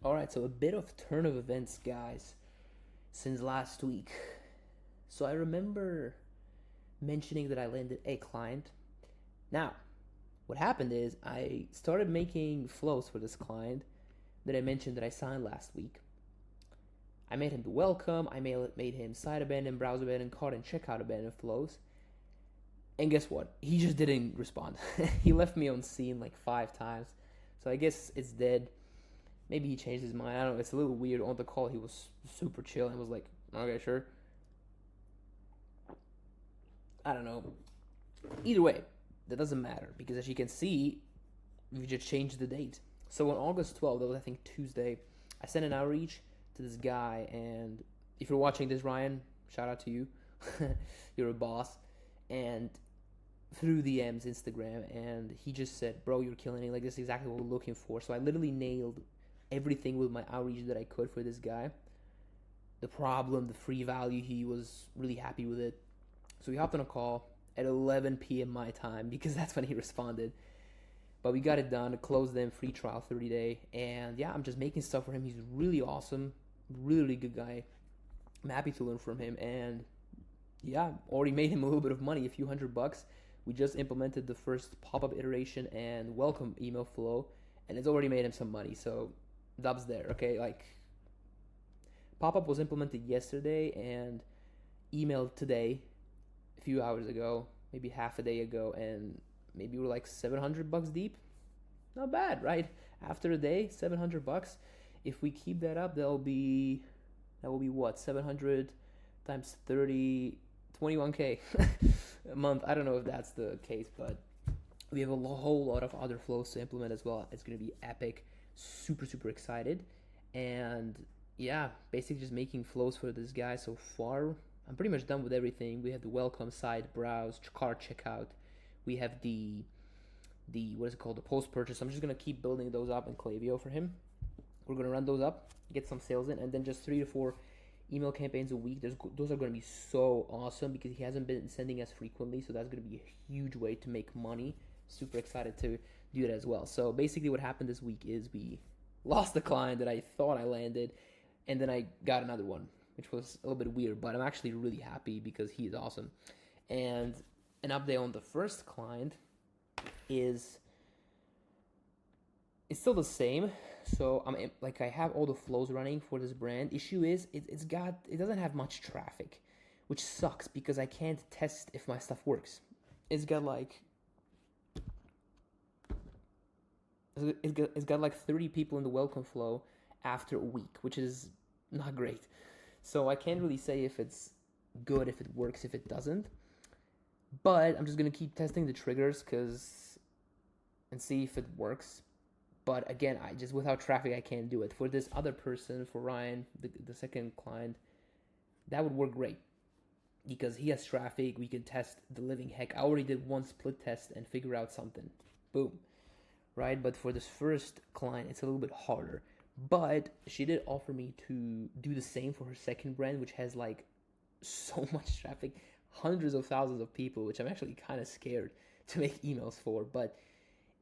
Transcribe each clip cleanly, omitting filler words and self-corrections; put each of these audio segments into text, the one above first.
Alright, so a bit of turn of events, guys, since last week. So I remember mentioning that I landed a client. Now, what happened is I started making flows for this client that I mentioned that I signed last week. I made him the welcome, I made him site abandon, browse abandon, cart and checkout abandon flows. And guess what? He just didn't respond. He left me on scene like 5 times. So I guess it's dead. Maybe he changed his mind. I don't know. It's a little weird. On the call, he was super chill and was like, okay, sure. I don't know. Either way, that doesn't matter because as you can see, we just changed the date. So on August 12th, that was I think Tuesday, I sent an outreach to this guy. And if you're watching this, Ryan, shout out to you. You're a boss. And through DMs, Instagram, and he just said, bro, you're killing it. Like, this is exactly what we're looking for. So I literally nailed everything with my outreach that I could for this guy. The problem, the free value, he was really happy with it. So we hopped on a call at 11 p.m. my time because that's when he responded. But we got it done, closed them, free trial 30 day. And yeah, I'm just making stuff for him. He's really awesome, really good guy. I'm happy to learn from him. And yeah, already made him a little bit of money, a few $100. We just implemented the first pop-up iteration and welcome email flow, and it's already made him some money. So dubs there, okay? Like, pop-up was implemented yesterday and emailed today, a few hours ago, maybe half a day ago, and maybe we're like $700 deep. Not bad, right? After a day, $700. If we keep that up, that will be what? 700 times 30, 21K a month. I don't know if that's the case, but we have a whole lot of other flows to implement as well. It's going to be epic. Super, super excited. And yeah, basically just making flows for this guy so far. I'm pretty much done with everything. We have the welcome site, browse, cart checkout. We have the what is it called? The post purchase. I'm just going to keep building those up in Klaviyo for him. We're going to run those up, get some sales in, and then just 3 to 4 email campaigns a week. Those are going to be so awesome because he hasn't been sending us frequently, so that's going to be a huge way to make money. Super excited to do that as well. So basically what happened this week is we lost the client that I thought I landed, and then I got another one, which was a little bit weird, but I'm actually really happy because he is awesome. And an update on the first client is it's still the same. So I have all the flows running for this brand. Issue is it doesn't have much traffic, which sucks because I can't test if my stuff works. It's got like 30 people in the welcome flow after a week, which is not great. So I can't really say if it's good, if it works, if it doesn't. But I'm just gonna keep testing the triggers and see if it works. But again, I just without traffic I can't do it. For this other person, for Ryan, the second client, that would work great because he has traffic. We can test the living heck. I already did one split test and figure out something. Boom, right? But for this first client, it's a little bit harder. But she did offer me to do the same for her second brand, which has like so much traffic, hundreds of thousands of people, which I'm actually kind of scared to make emails for. But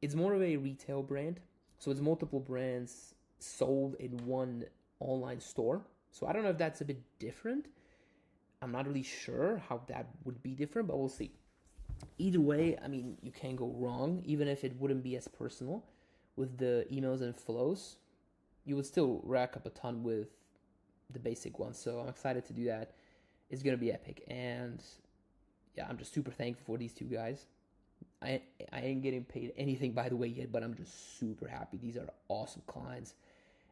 it's more of a retail brand. So it's multiple brands sold in one online store. So I don't know if that's a bit different. I'm not really sure how that would be different, but we'll see. Either way, I mean, you can't go wrong, even if it wouldn't be as personal with the emails and flows. You would still rack up a ton with the basic ones. So I'm excited to do that. It's going to be epic. And yeah, I'm just super thankful for these two guys. I ain't getting paid anything, by the way, yet, but I'm just super happy. These are awesome clients,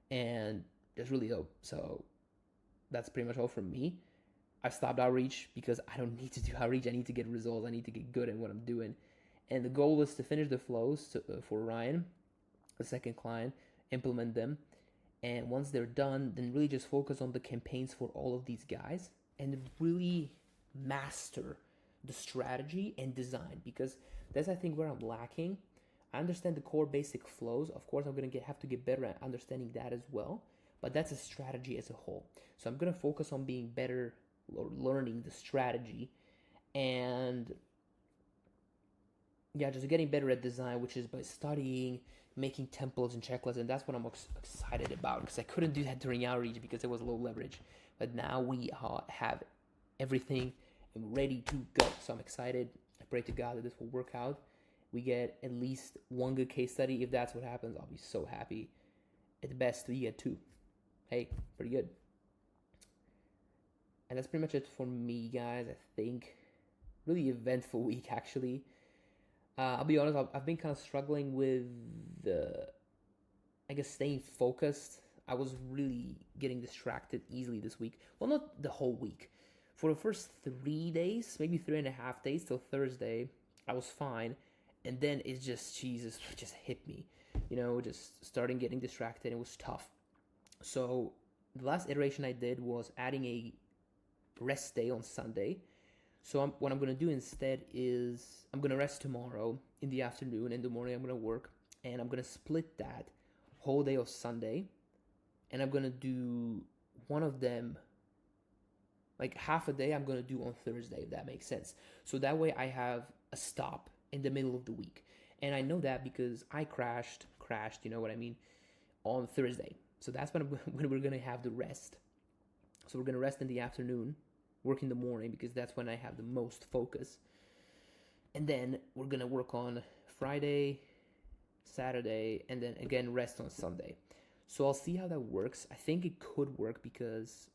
and that's really dope. So that's pretty much all from me. I stopped outreach because I don't need to do outreach. I need to get results. I need to get good at what I'm doing. And the goal is to finish the flows for Ryan, the second client, implement them. And once they're done, then really just focus on the campaigns for all of these guys and really master the strategy and design, because that's I think where I'm lacking. I understand the core basic flows. Of course, I'm gonna have to get better at understanding that as well. But that's a strategy as a whole. So I'm gonna focus on being better or learning the strategy, and yeah, just getting better at design, which is by studying, making templates and checklists, and that's what I'm excited about, because I couldn't do that during outreach because it was low leverage. But now we have everything and ready to go. So I'm excited. I pray to God that this will work out. We get at least one good case study. If that's what happens, I'll be so happy. At best, we get 2. Hey, pretty good. And that's pretty much it for me, guys. I think really eventful week, actually. I'll be honest, I've been kind of struggling with staying focused. I was really getting distracted easily this week. Well, not the whole week. For the first 3 days, maybe 3.5 days till Thursday, I was fine. And then it just hit me. Just starting getting distracted. It was tough. So the last iteration I did was adding a rest day on Sunday. So what I'm going to do instead is I'm going to rest tomorrow in the afternoon. In the morning, I'm going to work. And I'm going to split that whole day of Sunday. And I'm going to do one of them, like half a day I'm going to do on Thursday, if that makes sense. So that way I have a stop in the middle of the week. And I know that because I crashed, you know what I mean, on Thursday. So that's when we're going to have the rest. So we're going to rest in the afternoon, work in the morning, because that's when I have the most focus. And then we're going to work on Friday, Saturday, and then again rest on Sunday. So I'll see how that works. I think it could work because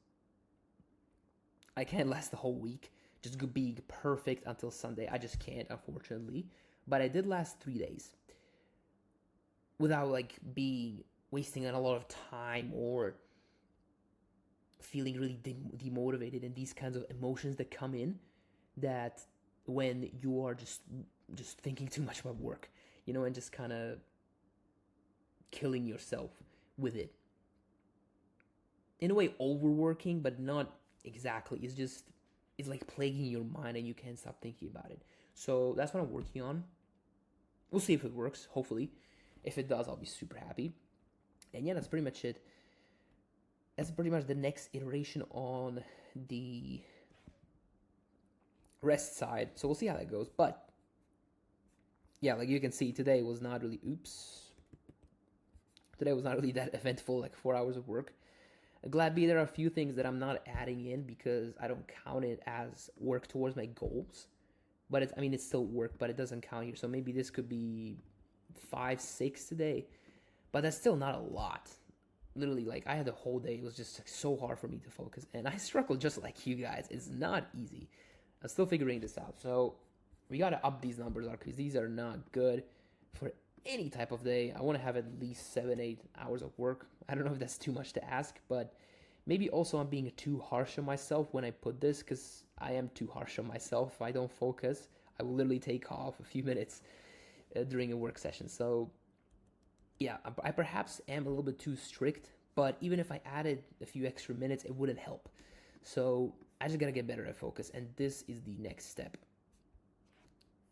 I can't last the whole week, just be perfect until Sunday. I just can't, unfortunately. But I did last 3 days without wasting a lot of time or feeling really demotivated, and these kinds of emotions that come in that when you are just thinking too much about work, and just kind of killing yourself with it. In a way, overworking, but not exactly. It's like plaguing your mind and you can't stop thinking about it. So that's what I'm working on. We'll see if it works, hopefully. If it does, I'll be super happy. And yeah, that's pretty much it. That's pretty much the next iteration on the rest side. So we'll see how that goes. But yeah, like you can see, today was not really that eventful, like 4 hours of work. Gladly, there are a few things that I'm not adding in because I don't count it as work towards my goals. But it's still work, but it doesn't count here. So maybe this could be 5, 6 today. But that's still not a lot. Literally, I had the whole day. It was just so hard for me to focus. And I struggled just like you guys. It's not easy. I'm still figuring this out. So we got to up these numbers, because these are not good for any type of day. I want to have at least 7-8 hours of work. I don't know if that's too much to ask, but maybe also I'm being too harsh on myself when I put this, because I am too harsh on myself. If I don't focus, I will literally take off a few minutes during a work session. So yeah, I perhaps am a little bit too strict, but even if I added a few extra minutes, it wouldn't help. So I just gotta get better at focus, and this is the next step.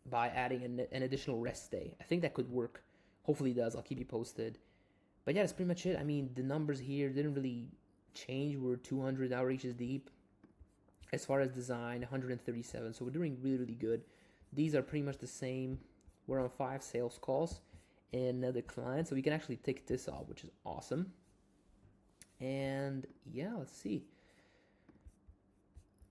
By adding an additional rest day. I think that could work. Hopefully it does. I'll keep you posted. But yeah, that's pretty much it. The numbers here didn't really change. We're 200 outreaches deep. As far as design, 137. So we're doing really, really good. These are pretty much the same. We're on 5 sales calls and another client. So we can actually tick this off, which is awesome. And yeah, let's see.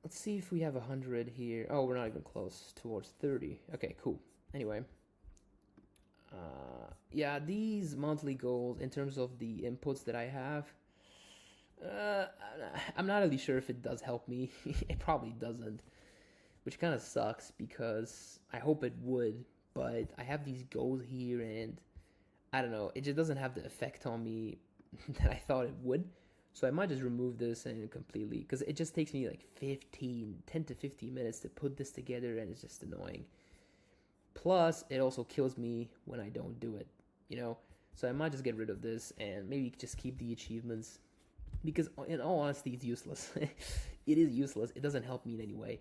Let's see if we have 100 here. Oh, we're not even close, towards 30. Okay, cool. Anyway. Yeah, these monthly goals, in terms of the inputs that I have, I'm not really sure if it does help me. It probably doesn't, which kind of sucks because I hope it would, but I have these goals here and I don't know, it just doesn't have the effect on me that I thought it would. So I might just remove this and completely, because it just takes me 10 to 15 minutes to put this together, and it's just annoying. Plus, it also kills me when I don't do it, So I might just get rid of this and maybe just keep the achievements, because in all honesty, it's useless. It is useless. It doesn't help me in any way.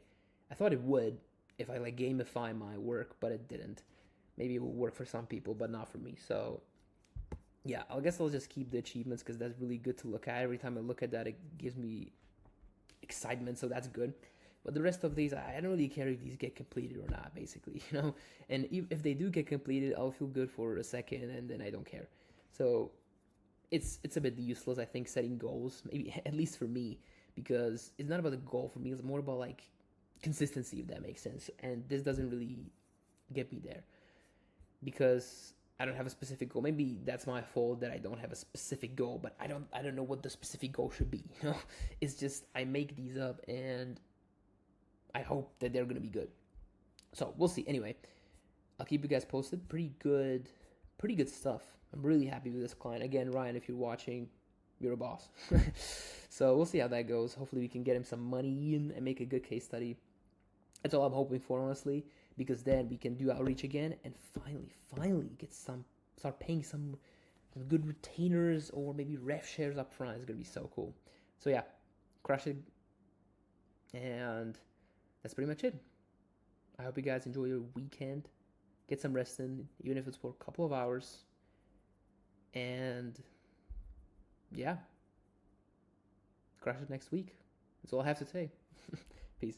I thought it would if I gamify my work, but it didn't. Maybe it will work for some people, but not for me. So yeah, I guess I'll just keep the achievements because that's really good to look at. Every time I look at that, it gives me excitement, so that's good. But the rest of these, I don't really care if these get completed or not, basically, you know. And if they do get completed, I'll feel good for a second, and then I don't care. So it's a bit useless, I think, setting goals, maybe at least for me, because it's not about the goal for me. It's more about like consistency, if that makes sense. And this doesn't really get me there because I don't have a specific goal. Maybe that's my fault that I don't have a specific goal, but I don't know what the specific goal should be. You know, it's just I make these up and I hope that they're gonna be good. So we'll see. Anyway, I'll keep you guys posted. Pretty good stuff. I'm really happy with this client. Again, Ryan, if you're watching, you're a boss. So we'll see how that goes. Hopefully we can get him some money in and make a good case study. That's all I'm hoping for, honestly, because then we can do outreach again and finally start paying some good retainers or maybe ref shares up front. It's gonna be so cool. So yeah, crush it. And that's pretty much it. I hope you guys enjoy your weekend. Get some rest in, even if it's for a couple of hours. And yeah, crush it next week. That's all I have to say. Peace.